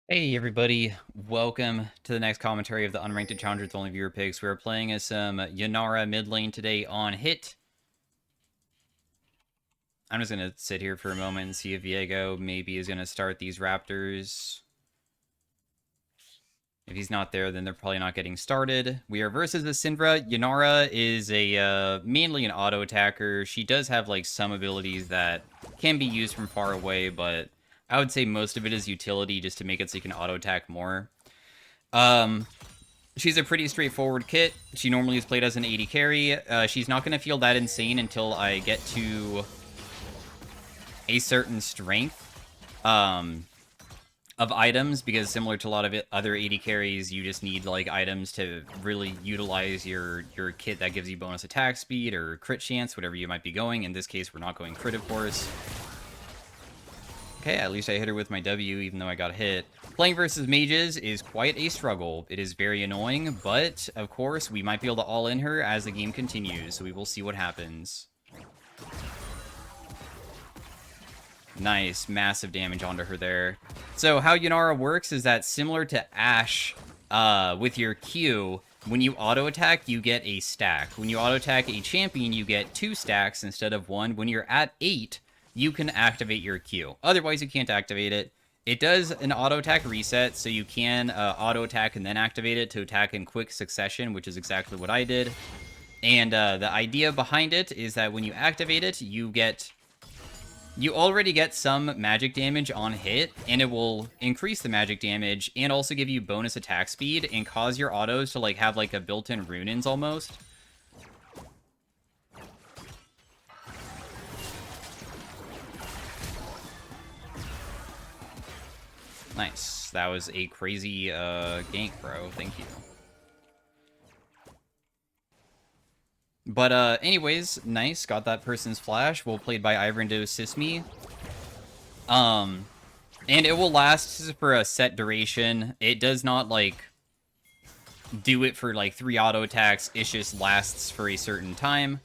Hey everybody, welcome to the next commentary of the Unranked Challenger with only viewer picks. We are playing as some Yunara mid lane today on hit. I'm just going to sit here for a moment and see if Viego maybe is going to start these Raptors. If he's not there, then they're probably not getting started. We are versus the Syndra. Yunara is a mainly an auto attacker. She does have like some abilities that can be used from far away, but I would say most of it is utility just to make it so you can auto attack more. She's a pretty straightforward kit. She normally is played as an 80 carry. She's not going to feel that insane until I get to a certain strength of items, because similar to a lot of other 80 carries, you just need like items to really utilize your kit that gives you bonus attack speed or crit chance, whatever you might be going. In this case, we're not going crit, of course. Okay, at least I hit her with my W, even though I got hit. Playing versus mages is quite a struggle. It is very annoying, but, of course, we might be able to all-in her as the game continues, so we will see what happens. Nice, massive damage onto her there. So how Yunara works is that, similar to Ashe with your Q, when you auto-attack, you get a stack. When you auto-attack a champion, you get 2 stacks instead of 1. When you're at 8, you can activate your Q. Otherwise, you can't activate it. It does an auto-attack reset, so you can auto-attack and then activate it to attack in quick succession, which is exactly what I did. And the idea behind it is that when you activate it, you already get some magic damage on hit, and it will increase the magic damage and also give you bonus attack speed and cause your autos to like have like a built-in rune-ins almost. Nice. That was a crazy gank, bro. Thank you. But anyways, nice. Got that person's flash. Well played by Ivern to assist me. And it will last for a set duration. It does not like do it for like 3 auto attacks. It just lasts for a certain time.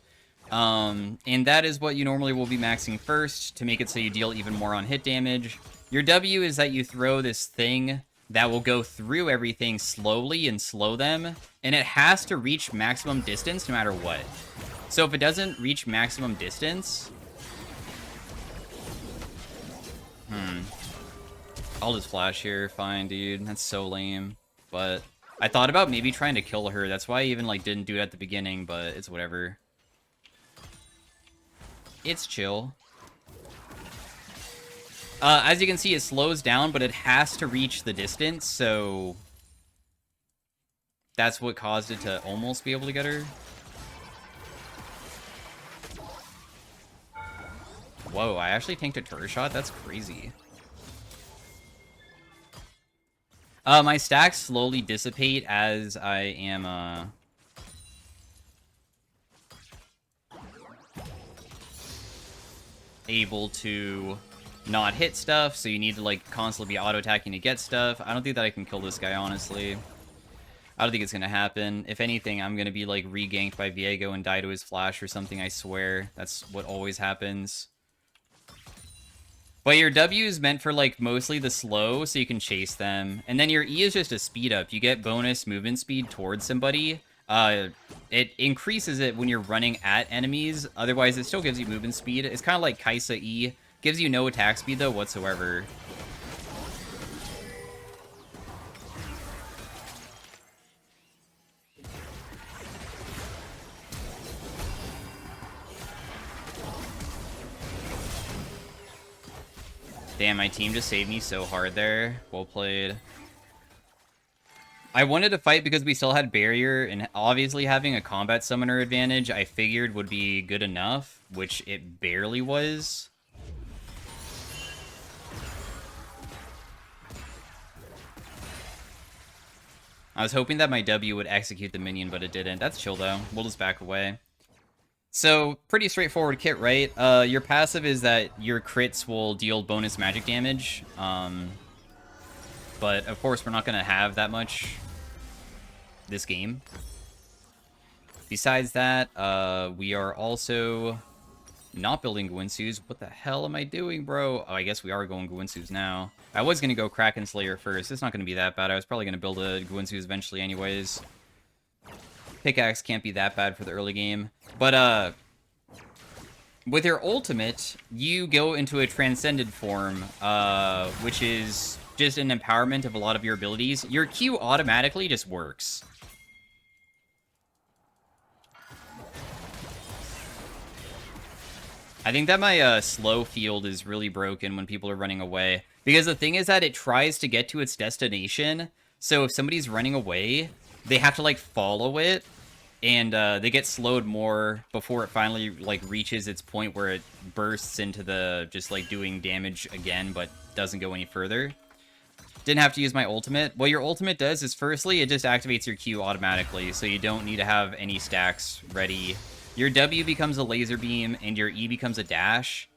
And that is what you normally will be maxing first to make it so you deal even more on hit damage. Your W is that you throw this thing that will go through everything slowly and slow them, and it has to reach maximum distance no matter what. So if it doesn't reach maximum distance... I'll just flash here. Fine, dude. That's so lame. But I thought about maybe trying to kill her. That's why I even like didn't do it at the beginning, but it's whatever. It's chill. As you can see, it slows down, but it has to reach the distance, so that's what caused it to almost be able to get her. Whoa, I actually tanked a turret shot? That's crazy. My stacks slowly dissipate as I am, able to not hit stuff, so you need to like constantly be auto-attacking to get stuff. I don't think that I can kill this guy, honestly. I don't think it's gonna happen. If anything, I'm gonna be like re-ganked by Viego and die to his flash or something, I swear. That's what always happens. But your W is meant for like mostly the slow, so you can chase them. And then your E is just a speed up. You get bonus movement speed towards somebody. It increases it when you're running at enemies. Otherwise, it still gives you movement speed. It's kind of like Kaisa E. Gives you no attack speed, though, whatsoever. Damn, my team just saved me so hard there. Well played. I wanted to fight because we still had barrier, and obviously having a combat summoner advantage I figured would be good enough, which it barely was. I was hoping that my W would execute the minion, but it didn't. That's chill, though. We'll just back away. So, pretty straightforward kit, right? Your passive is that your crits will deal bonus magic damage. But, of course, we're not going to have that much this game. Besides that, we are also not building Gwinsu's. What the hell am I doing, bro? Oh, I guess we are going Gwinsu's now. I was going to go Kraken Slayer first. It's not going to be that bad. I was probably going to build a Gwinsu's eventually anyways. Pickaxe can't be that bad for the early game. But, with your ultimate, you go into a transcended form, which is just an empowerment of a lot of your abilities. Your Q automatically just works. I think that my slow field is really broken when people are running away. Because the thing is that it tries to get to its destination. So if somebody's running away, they have to, like, follow it. And they get slowed more before it finally, like, reaches its point where it bursts into the just, like, doing damage again, but doesn't go any further. Didn't have to use my ultimate. What your ultimate does is, firstly, it just activates your Q automatically, so you don't need to have any stacks ready. Your W becomes a laser beam, and your E becomes a dash.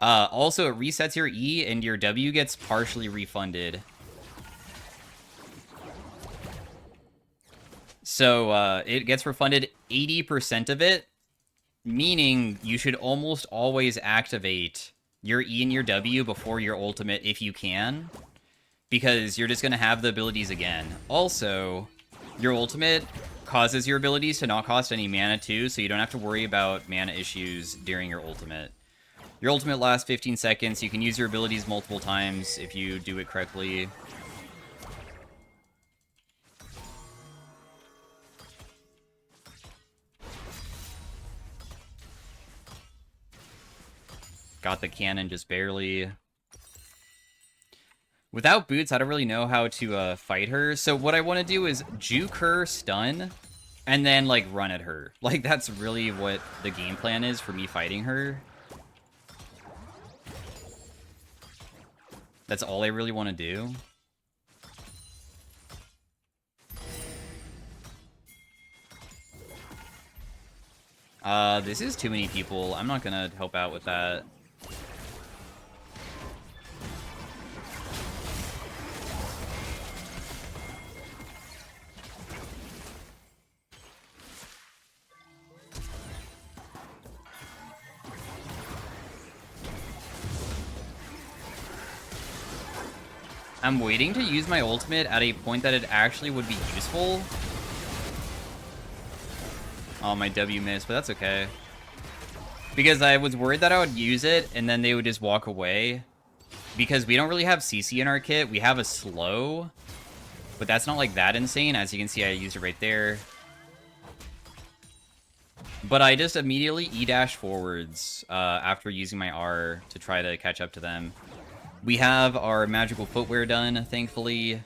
Also, it resets your E, and your W gets partially refunded. So, it gets refunded 80% of it, meaning you should almost always activate your E and your W before your ultimate if you can, because you're just going to have the abilities again. Also, your ultimate causes your abilities to not cost any mana too, so you don't have to worry about mana issues during your ultimate. Your ultimate lasts 15 seconds. You can use your abilities multiple times if you do it correctly. Got the cannon just barely. Without boots, I don't really know how to fight her. So what I want to do is juke her, stun, and then, like, run at her. Like, that's really what the game plan is for me fighting her. That's all I really want to do. This is too many people. I'm not gonna help out with that. I'm waiting to use my ultimate at a point that it actually would be useful. Oh, my W missed, but that's okay. Because I was worried that I would use it, and then they would just walk away. Because we don't really have CC in our kit. We have a slow, but that's not, like, that insane. As you can see, I used it right there. But I just immediately E-dash forwards after using my R to try to catch up to them. We have our magical footwear done, thankfully.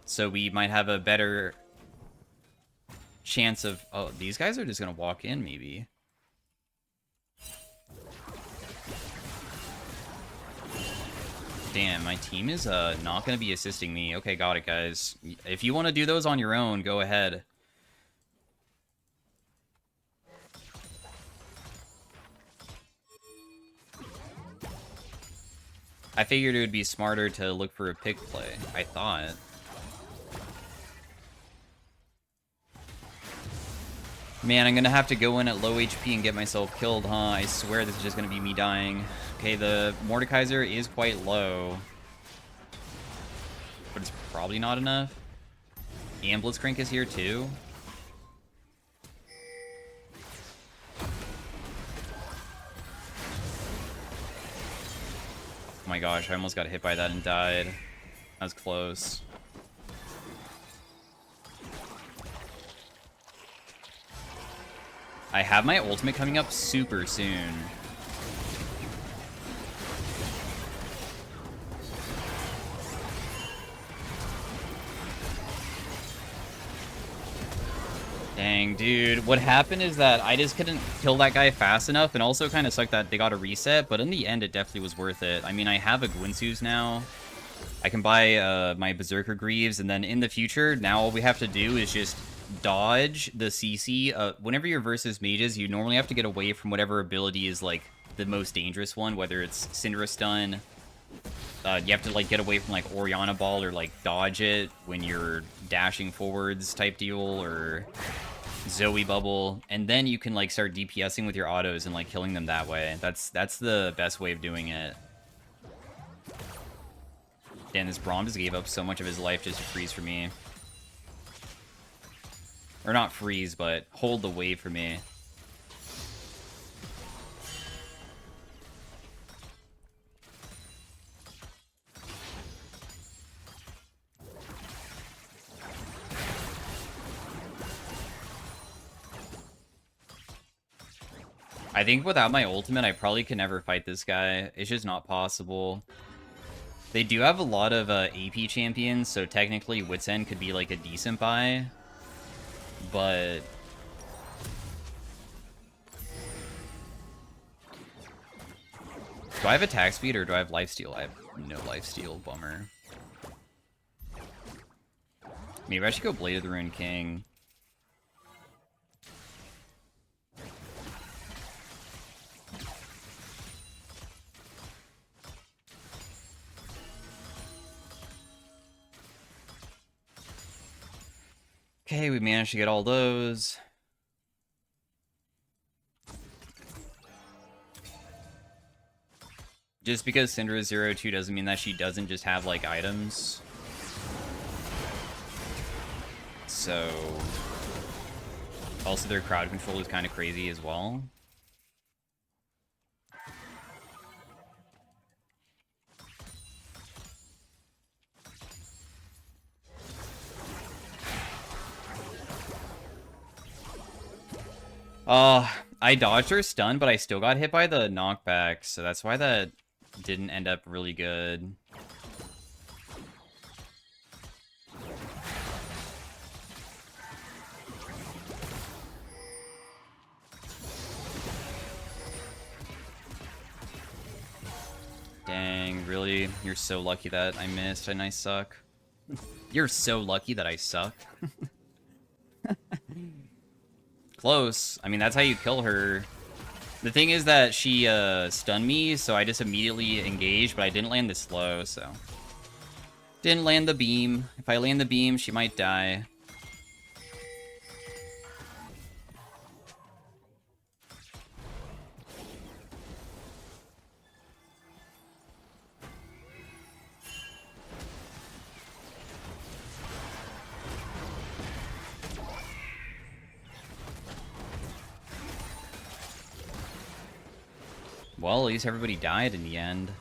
So we might have a better chance of... Oh, these guys are just going to walk in, maybe. Damn, my team is not going to be assisting me. Okay, got it, guys. If you want to do those on your own, go ahead. I figured it would be smarter to look for a pick play. I thought. Man, I'm gonna have to go in at low HP and get myself killed, huh? I swear this is just gonna be me dying. Okay, the Mordekaiser is quite low. But it's probably not enough. And Blitzcrank is here too. Oh my gosh, I almost got hit by that and died. That was close. I have my ultimate coming up super soon. Dang, dude. What happened is that I just couldn't kill that guy fast enough, and also kind of sucked that they got a reset, but in the end, it definitely was worth it. I mean, I have a Gwinsu's now. I can buy my Berserker Greaves, and then in the future, now all we have to do is just dodge the CC. Whenever you're versus mages, you normally have to get away from whatever ability is, like, the most dangerous one, whether it's Syndra Stun. You have to, like, get away from, like, Oriana Ball or, like, dodge it when you're dashing forwards type deal, or Zoe bubble, and then you can like start DPSing with your autos and like killing them that way. That's the best way of doing it. Damn, this Braum just gave up so much of his life just to freeze for me. Or not freeze, but hold the wave for me. I think without my ultimate, I probably could never fight this guy. It's just not possible. They do have a lot of AP champions, so technically Wit's End could be like a decent buy. But... do I have attack speed or do I have lifesteal? I have no lifesteal, bummer. Maybe I should go Blade of the Ruined King. Okay, we managed to get all those. Just because Syndra is 0-2 doesn't mean that she doesn't just have, like, items. So... also, their crowd control is kind of crazy as well. I dodged her stun, but I still got hit by the knockback, so that's why that didn't end up really good. Dang, really? You're so lucky that I missed and I suck. You're so lucky that I suck. Close. I mean, that's how you kill her. The thing is that she stunned me, so I just immediately engaged, but I didn't land the slow, so... didn't land the beam. If I land the beam, she might die. Well, at least everybody died in the end.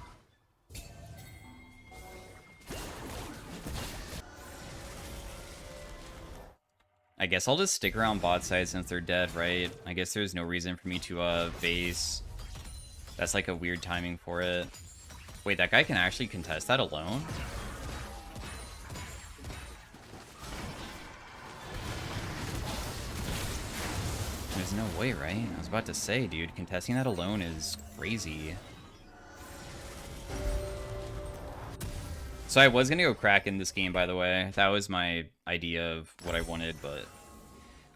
I guess I'll just stick around bot side since they're dead, right? I guess there's no reason for me to base. That's like a weird timing for it. Wait, that guy can actually contest that alone? There's no way, right? I was about to say, dude, contesting that alone is crazy. So I was gonna go Kraken this game, by the way. That was my idea of what I wanted, but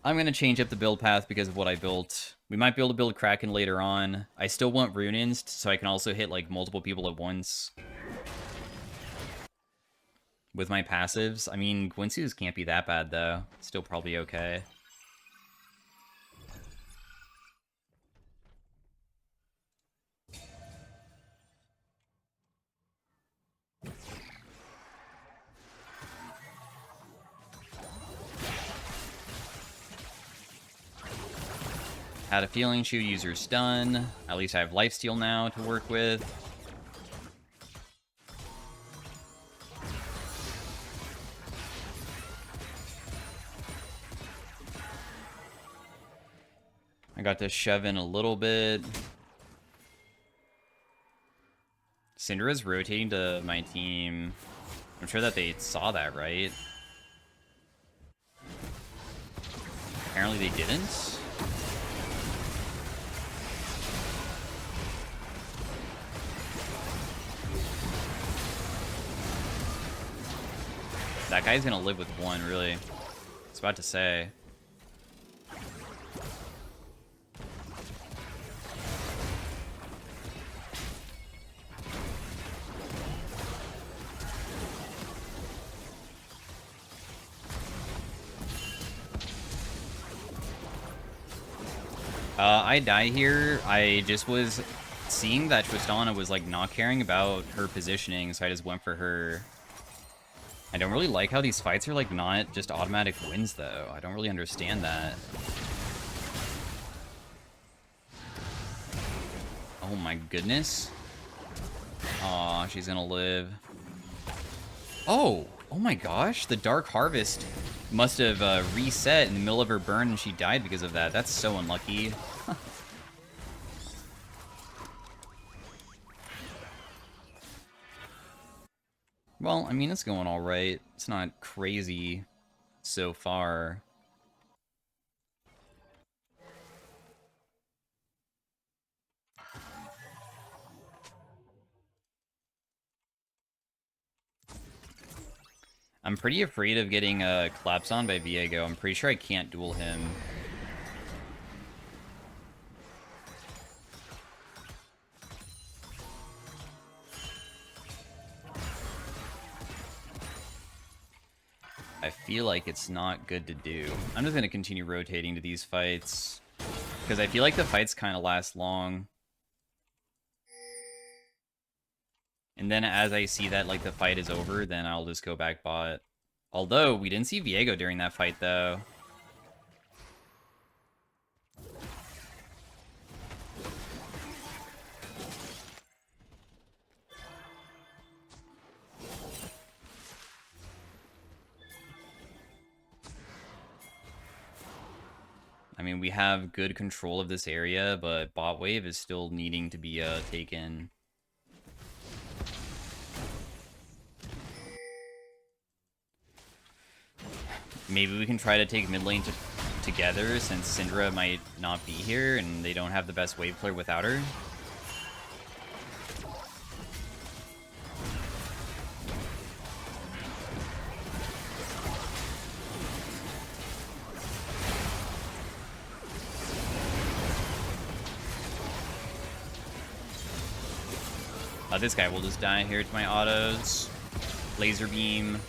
I'm gonna change up the build path because of what I built. We might be able to build Kraken later on. I still want Rune-Inst, so I can also hit like multiple people at once. With my passives. I mean, Gwynsu's can't be that bad, though. Still probably okay. Had a feeling she would use her stun. At least I have lifesteal now to work with. I got to shove in a little bit. Syndra's rotating to my team. I'm sure that they saw that, right? Apparently they didn't. That guy's gonna live with one, really. I was about to say. I die here. I just was seeing that Tristana was, like, not caring about her positioning, so I just went for her. I don't really like how these fights are, like, not just automatic wins, though. I don't really understand that. Oh my goodness. Aw, she's gonna live. Oh! Oh my gosh, the Dark Harvest must have reset in the middle of her burn and she died because of that. That's so unlucky. Well, I mean, it's going alright. It's not crazy so far. I'm pretty afraid of getting collapsed on by Viego. I'm pretty sure I can't duel him. I feel like it's not good to do. I'm just going to continue rotating to these fights, because I feel like the fights kind of last long. And then as I see that, like, the fight is over, then I'll just go back bot. Although, we didn't see Viego during that fight, though. I mean, we have good control of this area, but bot wave is still needing to be taken. Maybe we can try to take mid lane together, since Syndra might not be here, and they don't have the best wave player without her. This guy will just die here to my autos. Laser beam.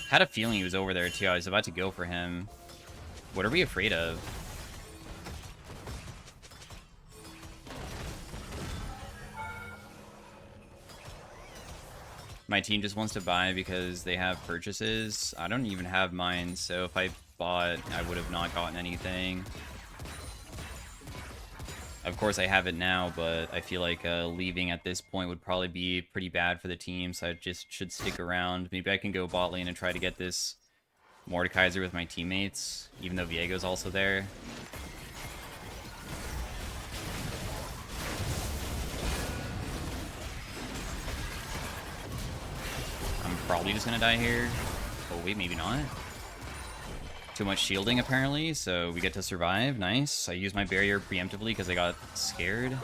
Had a feeling he was over there too. I was about to go for him. What are we afraid of? My team just wants to buy because they have purchases. I don't even have mine, so if I bought, I would have not gotten anything. Of course, I have it now, but I feel like leaving at this point would probably be pretty bad for the team, so I just should stick around. Maybe I can go bot lane and try to get this Mordekaiser with my teammates, even though Viego's also there. I'm probably just gonna die here. Oh wait, maybe not. Too much shielding, apparently, so we get to survive. Nice. I used my barrier preemptively because I got scared.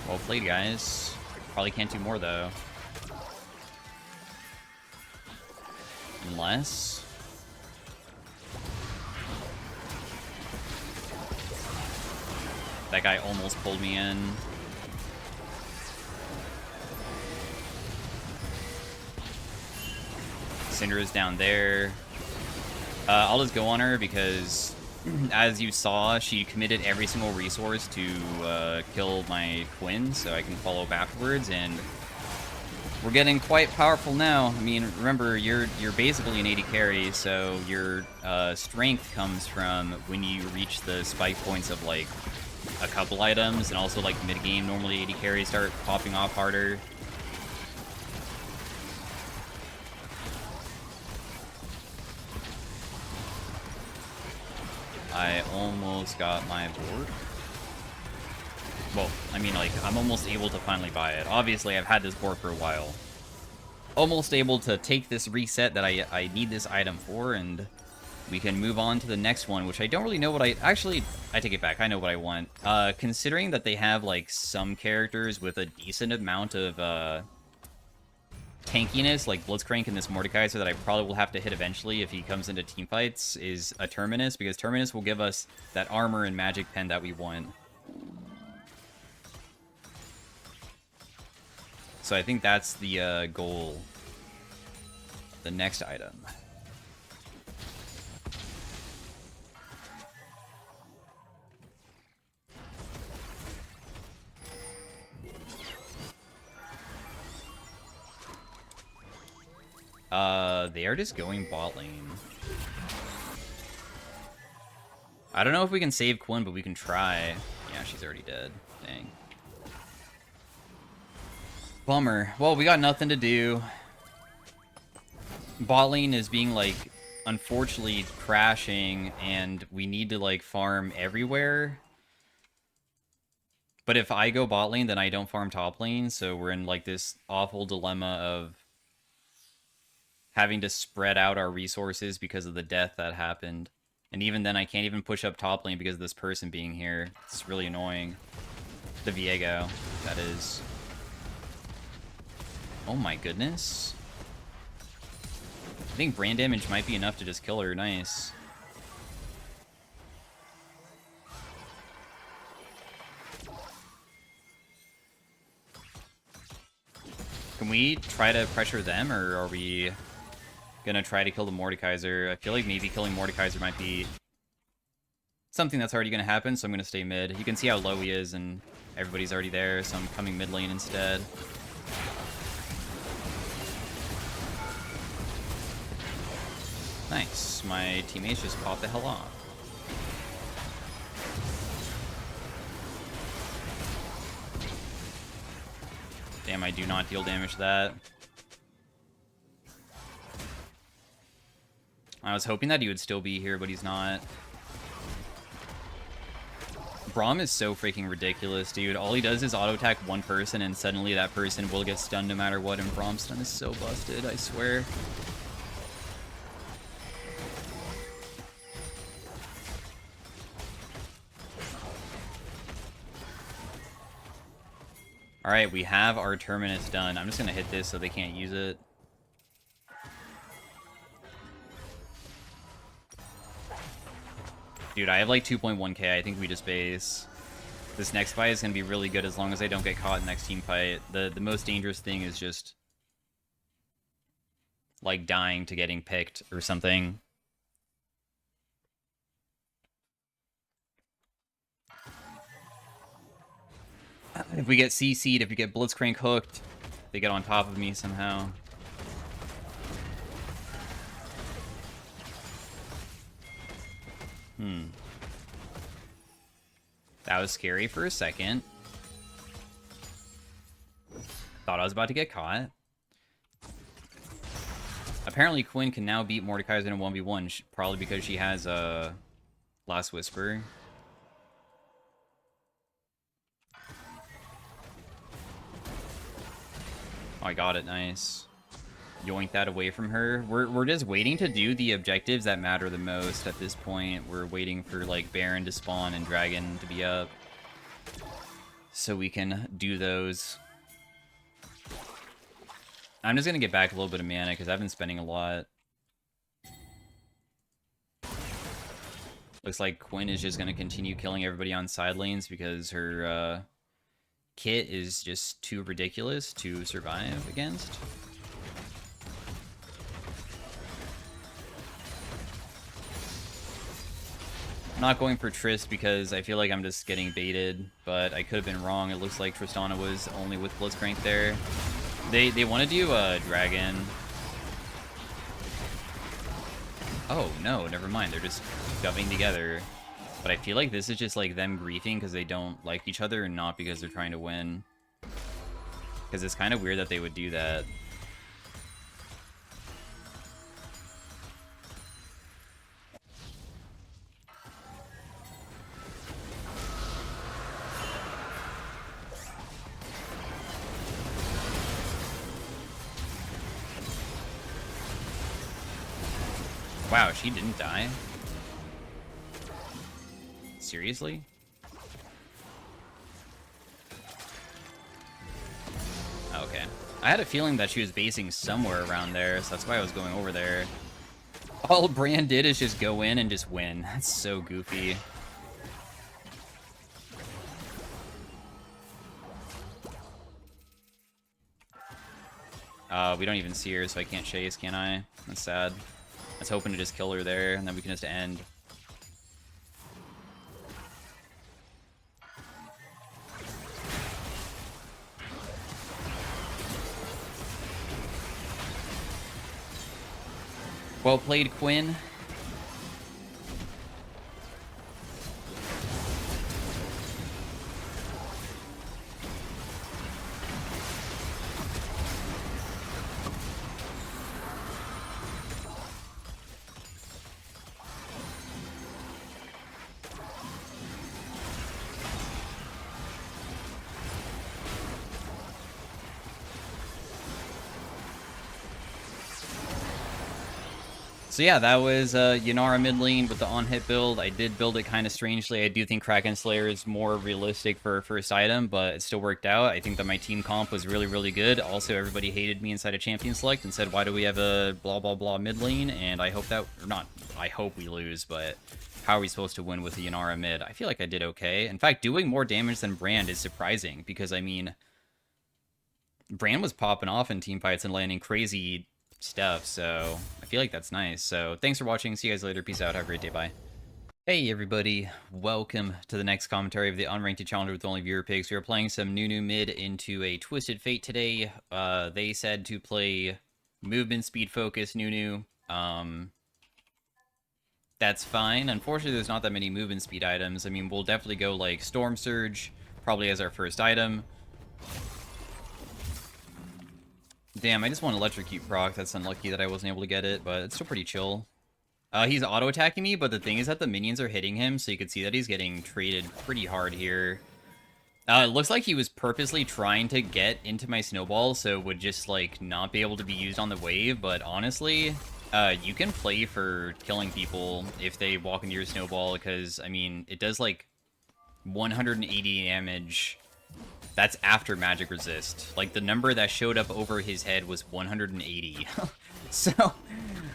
Well played, guys. Probably can't do more, though. Unless... that guy almost pulled me in. Cinder is down there. I'll just go on her because, as you saw, she committed every single resource to kill my Quinn, so I can follow up afterwards, and we're getting quite powerful now. I mean, remember, you're basically an 80 carry, so your strength comes from when you reach the spike points of, like, a couple items, and also, like, mid-game, normally 80 carries start popping off harder. I almost got my board. Well, I mean, like, I'm almost able to finally buy it. Obviously, I've had this board for a while. Almost able to take this reset that I need this item for, and we can move on to the next one, which I don't really know what I... Actually, I take it back. I know what I want. Considering that they have, like, some characters with a decent amount of, tankiness, like Blitzcrank and this Mordekaiser that I probably will have to hit eventually if he comes into teamfights, is a Terminus, because Terminus will give us that armor and magic pen that we want. So I think that's the goal. The next item. They are just going bot lane. I don't know if we can save Quinn, but we can try. Yeah, she's already dead. Dang. Bummer. Well, we got nothing to do. Bot lane is being, like, unfortunately crashing, and we need to, like, farm everywhere. But if I go bot lane, then I don't farm top lane, so we're in, like, this awful dilemma of having to spread out our resources because of the death that happened. And even then, I can't even push up top lane because of this person being here. It's really annoying. The Viego, that is. Oh my goodness. I think brand damage might be enough to just kill her. Nice. Can we try to pressure them, or are we gonna try to kill the Mordekaiser? I feel like maybe killing Mordekaiser might be something that's already gonna happen, so I'm gonna stay mid. You can see how low he is, and everybody's already there, so I'm coming mid lane instead. Nice. My teammates just popped the hell off. Damn, I do not deal damage to that. I was hoping that he would still be here, but he's not. Braum is so freaking ridiculous, dude. All he does is auto-attack one person, and suddenly that person will get stunned no matter what, and Braum's stun is so busted, I swear. Alright, we have our Terminus done. I'm just gonna hit this so they can't use it. Dude, I have like 2.1k. I think we just base. This next fight is gonna be really good as long as I don't get caught in the next team fight. The most dangerous thing is just like dying to getting picked or something. If we get CC'd, if we get Blitzcrank hooked, they get on top of me somehow. That was scary for a second. Thought I was about to get caught. Apparently Quinn can now beat Mordekaiser in a 1v1, probably because she has a Last Whisper. Oh, I got it, nice. Yoink that away from her. We're just waiting to do the objectives that matter the most at this point. We're waiting for, like, Baron to spawn and Dragon to be up, so we can do those. I'm just gonna get back a little bit of mana, because I've been spending a lot. Looks like Quinn is just gonna continue killing everybody on side lanes, because her, kit is just too ridiculous to survive against. I'm not going for Trist because I feel like I'm just getting baited, but I could have been wrong. It looks like Tristana was only with Blitzcrank there. They want to do a Dragon. Oh, no, never mind. They're just shoving together. But I feel like this is just like them griefing because they don't like each other and not because they're trying to win. Because it's kind of weird that they would do that. Wow, she didn't die? Seriously? Okay. I had a feeling that she was basing somewhere around there, so that's why I was going over there. All Brand did is just go in and just win. That's so goofy. We don't even see her, so I can't chase, can I? That's sad. I was hoping to just kill her there, and then we can just end. Well played, Quinn. So yeah, that was Yunara mid lane with the on-hit build. I did build it kind of strangely. I do think Kraken Slayer is more realistic for a first item, but it still worked out. I think that my team comp was really, really good. Also, everybody hated me inside of Champion Select and said, why do we have a blah, blah, blah mid lane? And I hope that, or not, I hope we lose, but how are we supposed to win with the Yunara mid? I feel like I did okay. In fact, doing more damage than Brand is surprising because, I mean, Brand was popping off in team fights and landing crazy stuff, so I feel like that's nice. So thanks for watching. See you guys later. Peace out. Have a great day. Bye. Hey everybody, welcome to the next commentary of the Unranked Challenger with Only Viewer Picks. We are playing some Nunu mid into a Twisted Fate today. They said to play movement speed focus Nunu. That's fine. Unfortunately, there's not that many movement speed items. I mean, we'll definitely go like Storm Surge, probably as our first item. Damn, I just want Electrocute proc. That's unlucky that I wasn't able to get it, but it's still pretty chill. He's auto-attacking me, but the thing is that the minions are hitting him, so you can see that he's getting traded pretty hard here. It looks like he was purposely trying to get into my snowball, so would just, like, not be able to be used on the wave, but honestly, you can play for killing people if they walk into your snowball, because, I mean, it does, like, 180 damage. That's after magic resist. Like, the number that showed up over his head was 180. So,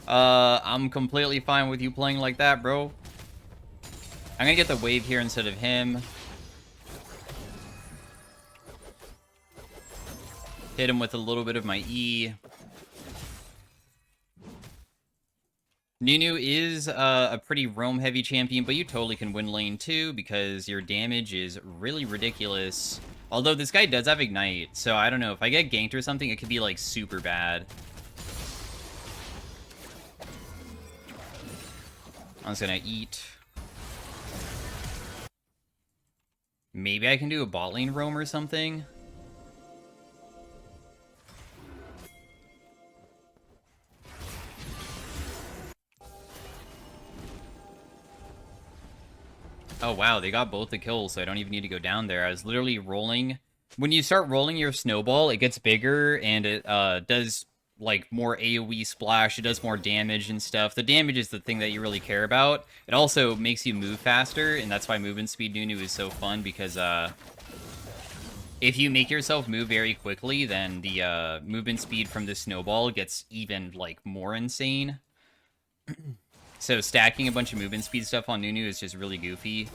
I'm completely fine with you playing like that, bro. I'm gonna get the wave here instead of him. Hit him with a little bit of my E. Nunu is a pretty roam-heavy champion, but you totally can win lane too because your damage is really ridiculous. Although this guy does have Ignite, so I don't know. If I get ganked or something, it could be, like, super bad. I'm just gonna eat. Maybe I can do a bot lane roam or something. Oh, wow, they got both the kills, so I don't even need to go down there. I was literally rolling. When you start rolling your snowball, it gets bigger, and it does, like, more AoE splash. It does more damage and stuff. The damage is the thing that you really care about. It also makes you move faster, and that's why movement speed Nunu is so fun, because if you make yourself move very quickly, then the movement speed from the snowball gets even, like, more insane. So stacking a bunch of movement speed stuff on Nunu is just really goofy.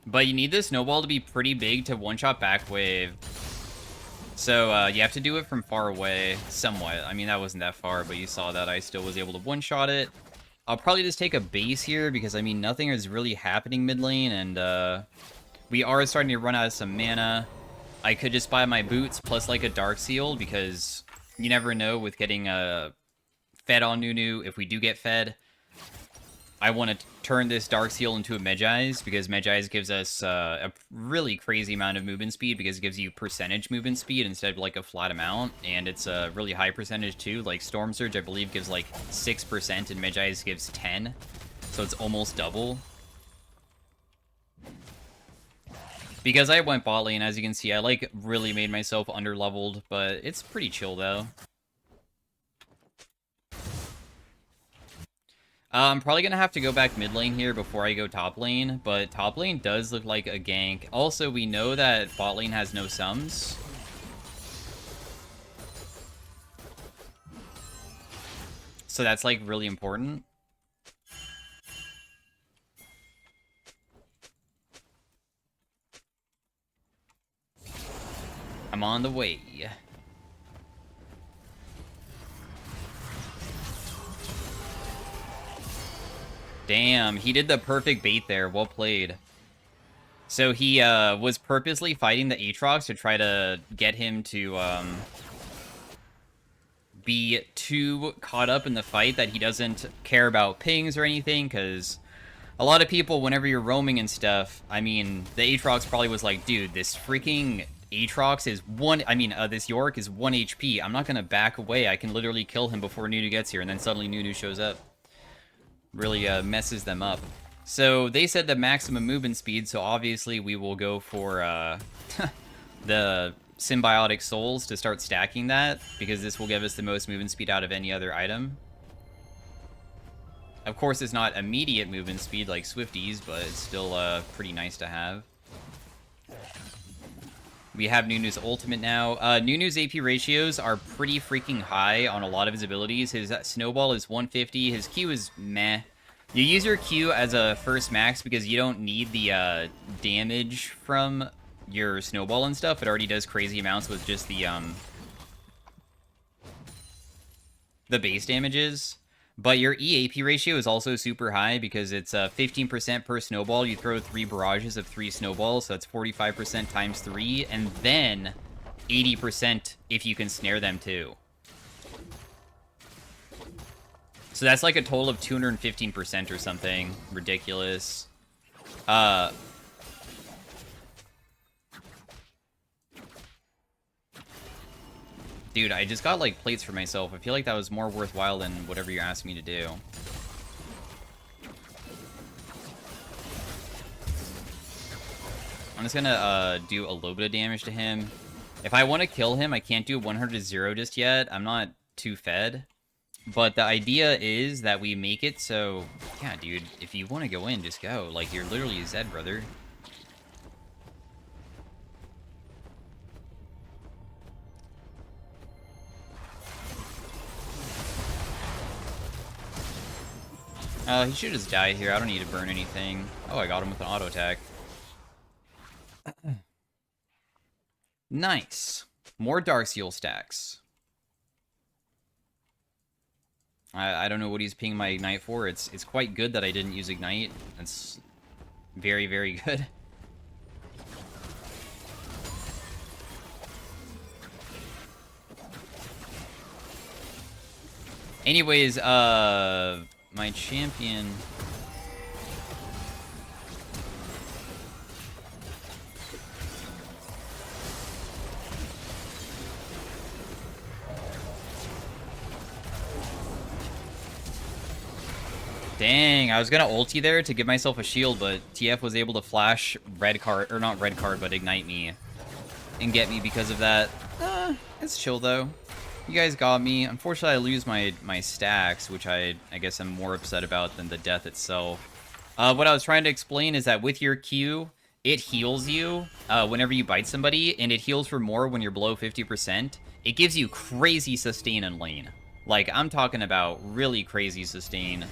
But you need the snowball to be pretty big to one-shot back wave. So you have to do it from far away, somewhat. I mean, that wasn't that far, but you saw that I still was able to one-shot it. I'll probably just take a base here, because, I mean, nothing is really happening mid lane, and we are starting to run out of some mana. I could just buy my boots plus, like, a Dark Seal, because you never know with getting fed on Nunu. If we do get fed, I want to turn this Dark Seal into a Medjai's, because Medjai's gives us a really crazy amount of movement speed, because it gives you percentage movement speed instead of, like, a flat amount, and it's a really high percentage, too. Like, Storm Surge, I believe, gives, like, 6%, and Medjai's gives 10, so it's almost double. Because I went bot lane, as you can see, I, like, really made myself under-leveled, but it's pretty chill, though. I'm probably going to have to go back mid lane here before I go top lane, but top lane does look like a gank. Also, we know that bot lane has no sums. So that's, like, really important. I'm on the way. Damn, he did the perfect bait there. Well played. So he was purposely fighting the Aatrox to try to get him to be too caught up in the fight that he doesn't care about pings or anything, because a lot of people, whenever you're roaming and stuff, I mean, the Aatrox probably was like, dude, this freaking Aatrox is this York is 1 HP. I'm not going to back away. I can literally kill him before Nunu gets here, and then suddenly Nunu shows up. Really messes them up. So they said the maximum movement speed, so obviously we will go for the symbiotic souls to start stacking that, because this will give us the most movement speed out of any other item. Of course, it's not immediate movement speed like Swifties, but it's still pretty nice to have. We have Nunu's ultimate now. Nunu's AP ratios are pretty freaking high on a lot of his abilities. His snowball is 150. His Q is meh. You use your Q as a first max because you don't need the damage from your snowball and stuff. It already does crazy amounts with just the base damages. But your EAP ratio is also super high because it's 15% per snowball. You throw 3 barrages of 3 snowballs, so that's 45% times 3, and then 80% if you can snare them too. So that's like a total of 215% or something. Ridiculous. Dude, I just got, like, plates for myself. I feel like that was more worthwhile than whatever you asked me to do. I'm just gonna, do a little bit of damage to him. If I want to kill him, I can't do 100-0 just yet. I'm not too fed. But the idea is that we make it so... Yeah, dude, if you want to go in, just go. Like, you're literally a Zed, brother. He should just die here. I don't need to burn anything. Oh, I got him with an auto attack. Nice. More Darkseal stacks. I don't know what he's pinging my Ignite for. It's quite good that I didn't use Ignite. It's very, very good. Anyways, my champion... Dang, I was gonna ulti there to give myself a shield, but TF was able to flash red card, or not red card, but ignite me and get me because of that. It's chill though. You guys got me. Unfortunately, I lose my stacks, which I guess I'm more upset about than the death itself. What I was trying to explain is that with your Q, it heals you whenever you bite somebody, and it heals for more when you're below 50%. It gives you crazy sustain in lane. Like, I'm talking about really crazy sustain.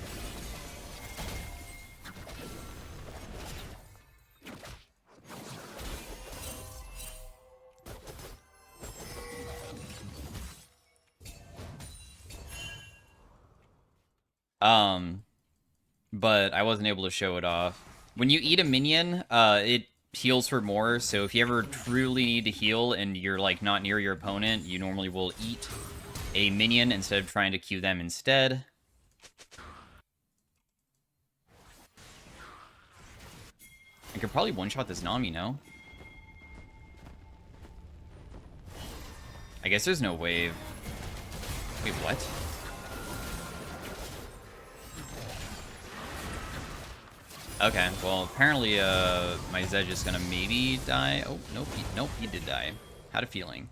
But I wasn't able to show it off. When you eat a minion, it heals for more, so if you ever truly need to heal and you're, like, not near your opponent, you normally will eat a minion instead of trying to Q them instead. I could probably one-shot this Nami, no? I guess there's no wave. Wait, what? Okay, well, apparently, my Zedge is gonna maybe die. Oh, nope, he did die. Had a feeling.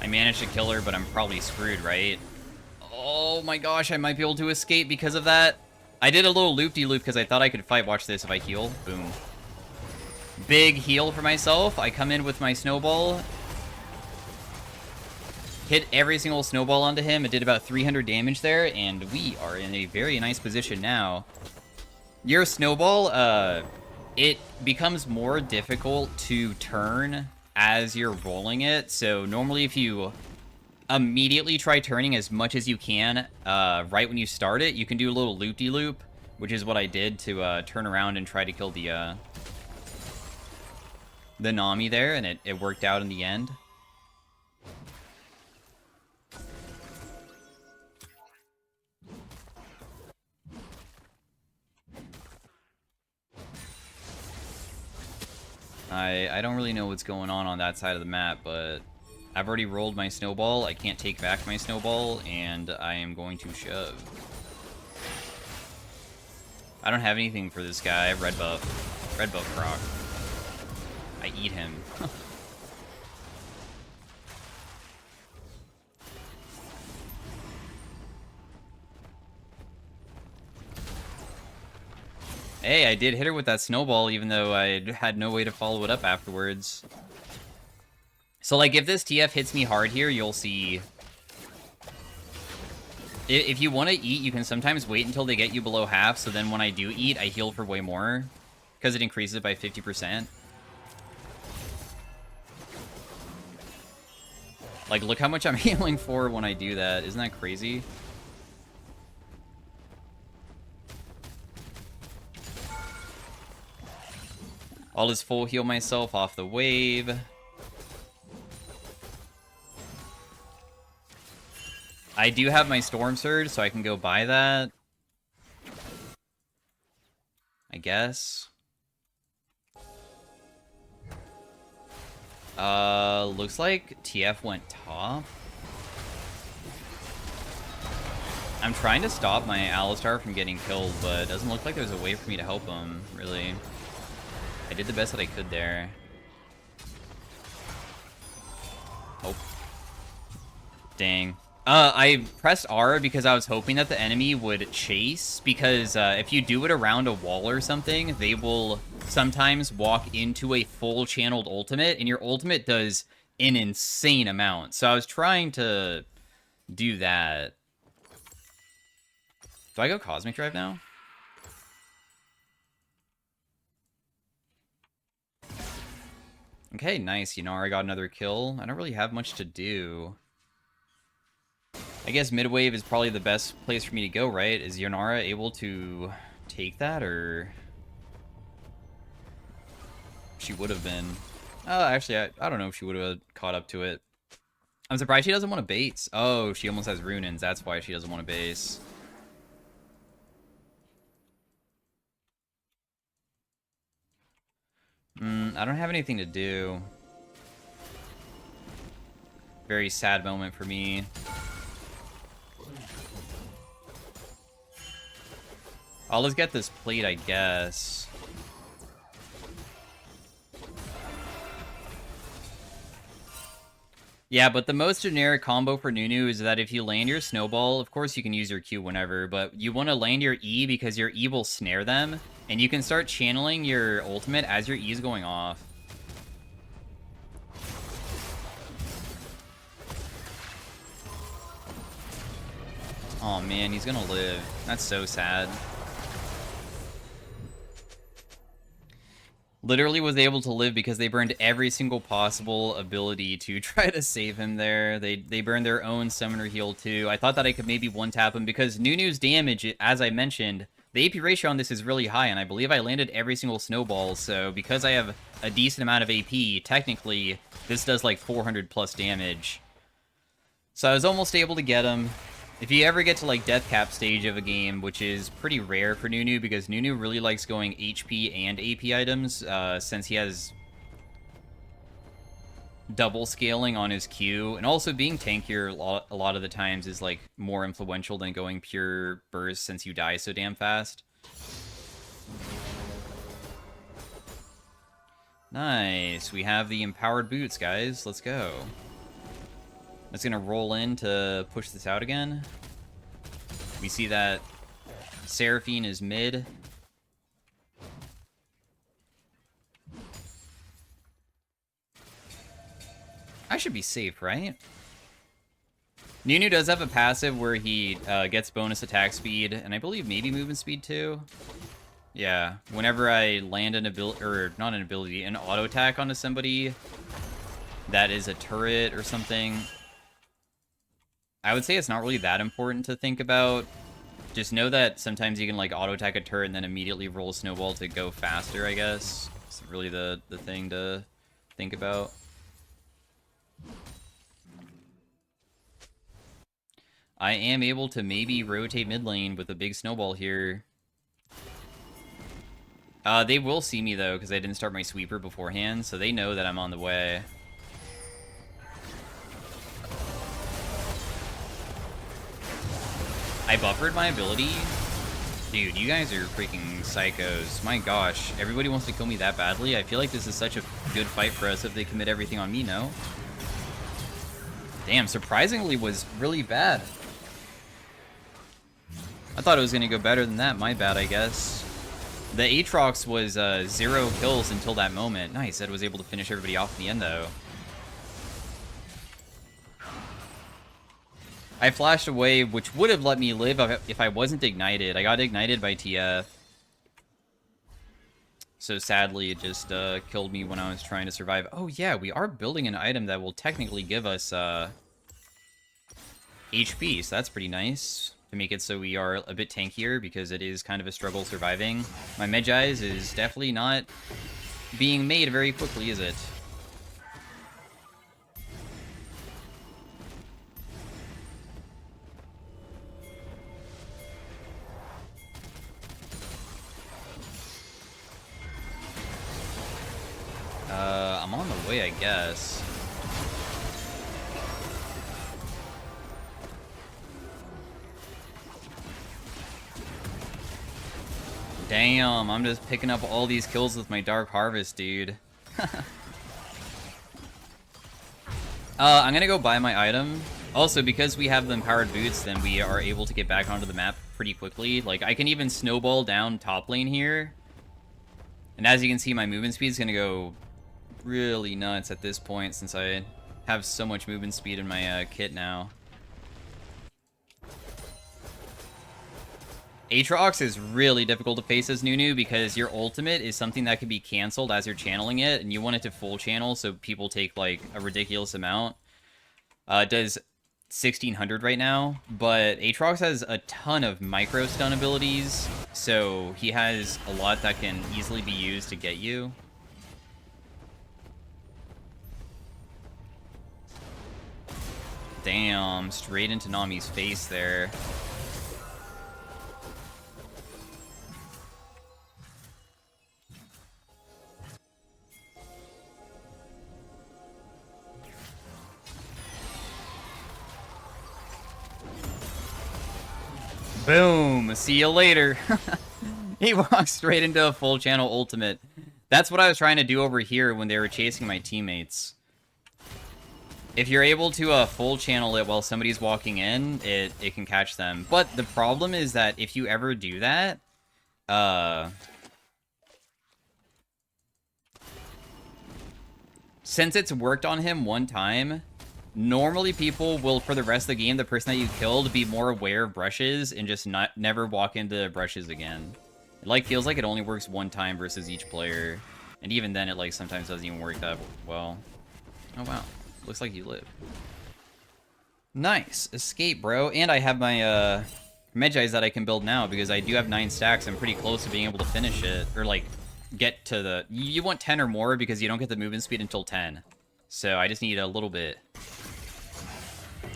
I managed to kill her, but I'm probably screwed, right? Oh my gosh, I might be able to escape because of that. I did a little loop-de-loop because I thought I could fight. Watch this if I heal. Boom. Big heal for myself. I come in with my snowball. Hit every single snowball onto him. It did about 300 damage there, and we are in a very nice position now. Your snowball, it becomes more difficult to turn as you're rolling it. So normally if you immediately try turning as much as you can right when you start it, you can do a little loop-de-loop, which is what I did to turn around and try to kill the Nami there, and it worked out in the end. I don't really know what's going on that side of the map, but I've already rolled my snowball. I can't take back my snowball, and I am going to shove. I don't have anything for this guy. I have red buff. Red buff proc. I eat him. Hey, I did hit her with that snowball, even though I had no way to follow it up afterwards. So, like, if this TF hits me hard here, you'll see... If you want to eat, you can sometimes wait until they get you below half, so then when I do eat, I heal for way more. Because it increases it by 50%. Like, look how much I'm healing for when I do that. Isn't that crazy? I'll just full heal myself off the wave. I do have my Storm Surge, so I can go buy that. I guess. Looks like TF went top. I'm trying to stop my Alistar from getting killed, but it doesn't look like there's a way for me to help him, really. I did the best that I could there. Oh. Dang. I pressed R because I was hoping that the enemy would chase, because if you do it around a wall or something, they will sometimes walk into a full channeled ultimate, and your ultimate does an insane amount. So I was trying to do that. Do I go Cosmic Drive now? Okay, nice. Yunara got another kill. I don't really have much to do. I guess mid-wave is probably the best place for me to go, right? Is Yunara able to take that, or... She would have been. Actually, I don't know if she would have caught up to it. I'm surprised she doesn't want to base. Oh, she almost has Runins. That's why she doesn't want to base. I don't have anything to do. Very sad moment for me. I'll just get this plate, I guess. Yeah, but the most generic combo for Nunu is that if you land your snowball, of course you can use your Q whenever, but you want to land your E because your E will snare them, and you can start channeling your ultimate as your E is going off. Oh man, he's gonna live. That's so sad. Literally was able to live because they burned every single possible ability to try to save him there. They burned their own summoner heal too. I thought that I could maybe one-tap him because Nunu's damage, as I mentioned, the AP ratio on this is really high, and I believe I landed every single snowball, so because I have a decent amount of AP, technically, this does like 400 plus damage. So I was almost able to get him. If you ever get to, like, death cap stage of a game, which is pretty rare for Nunu, because Nunu really likes going HP and AP items, since he has double scaling on his Q, and also being tankier a lot of the times is, like, more influential than going pure burst since you die so damn fast. Nice. We have the empowered boots, guys. Let's go. It's gonna roll in to push this out again. We see that Seraphine is mid. I should be safe, right? Nunu does have a passive where he gets bonus attack speed, and I believe maybe movement speed too. Yeah, whenever I land an ability, or not an ability, an auto attack onto somebody that is a turret or something, I would say it's not really that important to think about. Just know that sometimes you can like auto attack a turret and then immediately roll a snowball to go faster, I guess. It's really the thing to think about. I am able to maybe rotate mid lane with a big snowball here. They will see me, though, because I didn't start my sweeper beforehand, so they know that I'm on the way. I buffered my ability? Dude, you guys are freaking psychos. My gosh, everybody wants to kill me that badly? I feel like this is such a good fight for us if they commit everything on me, no? Damn, surprisingly was really bad. I thought it was going to go better than that. My bad, I guess. The Aatrox was 0 kills until that moment. Nice, Ed was able to finish everybody off in the end, though. I flashed away, which would have let me live if I wasn't ignited. I got ignited by TF. So sadly, it just killed me when I was trying to survive. Oh yeah, we are building an item that will technically give us HP, so that's pretty nice. To make it so we are a bit tankier, because it is kind of a struggle surviving. My Medjai's is definitely not being made very quickly, is it? I'm on the way, I guess. Damn, I'm just picking up all these kills with my Dark Harvest, dude. I'm gonna go buy my item. Also, because we have the empowered boots, then we are able to get back onto the map pretty quickly. Like, I can even snowball down top lane here. And as you can see, my movement speed is gonna go really nuts at this point, since I have so much movement speed in my kit now. Aatrox is really difficult to face as Nunu, because your ultimate is something that can be canceled as you're channeling it, and you want it to full channel so people take, like, a ridiculous amount. It does 1600 right now, but Aatrox has a ton of micro stun abilities, so he has a lot that can easily be used to get you. Damn, straight into Nami's face there. Boom! See you later. He walked straight into a full channel ultimate. That's what I was trying to do over here when they were chasing my teammates. If you're able to full channel it while somebody's walking in, it can catch them. But the problem is that if you ever do that, since it's worked on him one time, normally people will, for the rest of the game, the person that you killed, be more aware of brushes and just never walk into brushes again. It like feels like it only works one time versus each player. And even then, it like sometimes doesn't even work that well. Oh wow. Looks like you live. Nice. Escape, bro. And I have my Medjai's that I can build now, because I do have 9 stacks. I'm pretty close to being able to finish it. Or like, get to the... You want 10 or more, because you don't get the movement speed until 10. So I just need a little bit.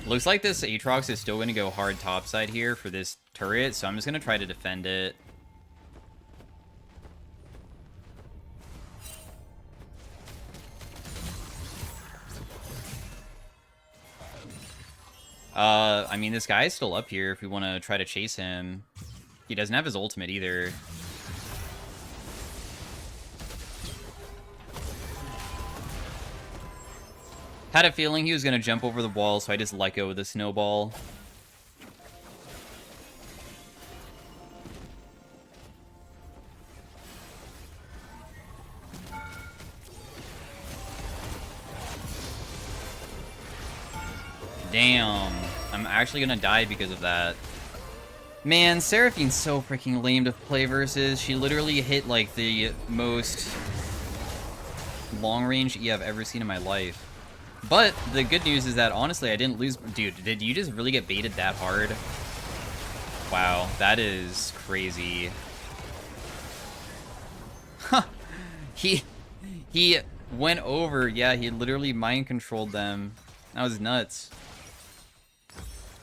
Looks like this Aatrox is still going to go hard topside here for this turret, so I'm just going to try to defend it. I mean, this guy's still up here if we want to try to chase him. He doesn't have his ultimate either. Had a feeling he was going to jump over the wall, so I just let go with the snowball. Damn. I'm actually gonna die because of that. Man, Seraphine's so freaking lame to play versus. She literally hit, like, the most long-range E I've ever seen in my life. But the good news is that, honestly, I didn't lose... Dude, did you just really get baited that hard? Wow, that is crazy. Huh. He went over. Yeah, he literally mind-controlled them. That was nuts.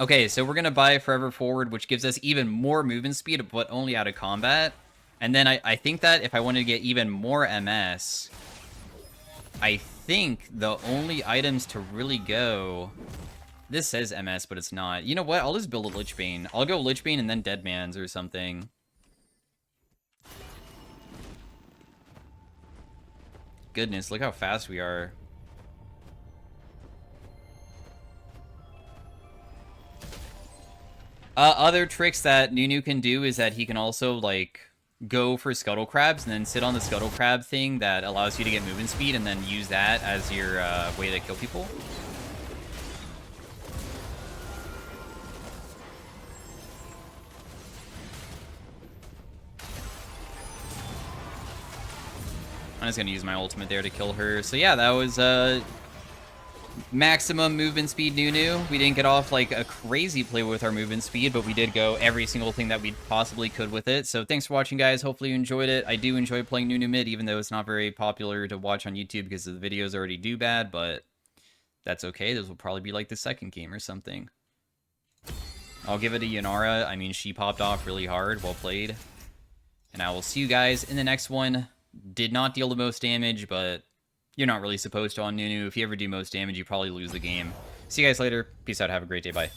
Okay, so we're going to buy Forever Forward, which gives us even more movement speed, but only out of combat. And then I think that if I wanted to get even more MS, I think the only items to really go... This says MS, but it's not. You know what? I'll just build a Lich Bane. I'll go Lich Bane and then Deadman's or something. Goodness, look how fast we are. Other tricks that Nunu can do is that he can also, like, go for Scuttle Crabs and then sit on the Scuttle Crab thing that allows you to get movement speed and then use that as your way to kill people. I'm just going to use my ultimate there to kill her. So yeah, that was maximum movement speed Nunu. We didn't get off like a crazy play with our movement speed, but we did go every single thing that we possibly could with it. So thanks for watching, guys. Hopefully you enjoyed it. I do enjoy playing Nunu Mid, even though it's not very popular to watch on YouTube because the videos already do bad, but that's okay. This will probably be like the second game or something. I'll give it a Yunara. I mean, she popped off really hard. Well played. And I will see you guys in the next one. Did not deal the most damage, but you're not really supposed to on Nunu. If you ever do most damage, you probably lose the game. See you guys later. Peace out. Have a great day. Bye.